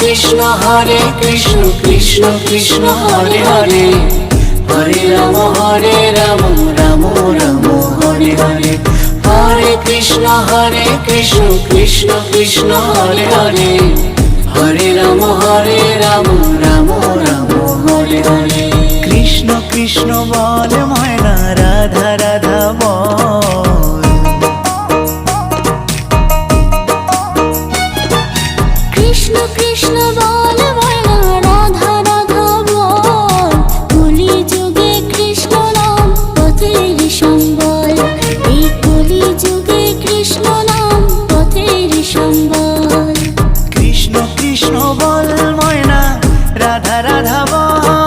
কৃষ্ণ কৃষ্ণ কৃষ্ণ হরে হরে, হরে রাম রাম রাম হরে হরে। হরে কৃষ্ণ কৃষ্ণ কৃষ্ণ হরে হরে, হরে রাম রাম রাম হরে হরে। কৃষ্ণ কৃষ্ণ বল ময়না, রাধা রাধা বল। কৃষ্ণ কৃষ্ণ বল ময়না, রাধা রাধা বল। কলি যুগে কৃষ্ণ নাম পথের সম্বল, এই কলি যুগে কৃষ্ণ নাম পথের সম্বল। কৃষ্ণ কৃষ্ণ বল ময়না, রাধা রাধা বল।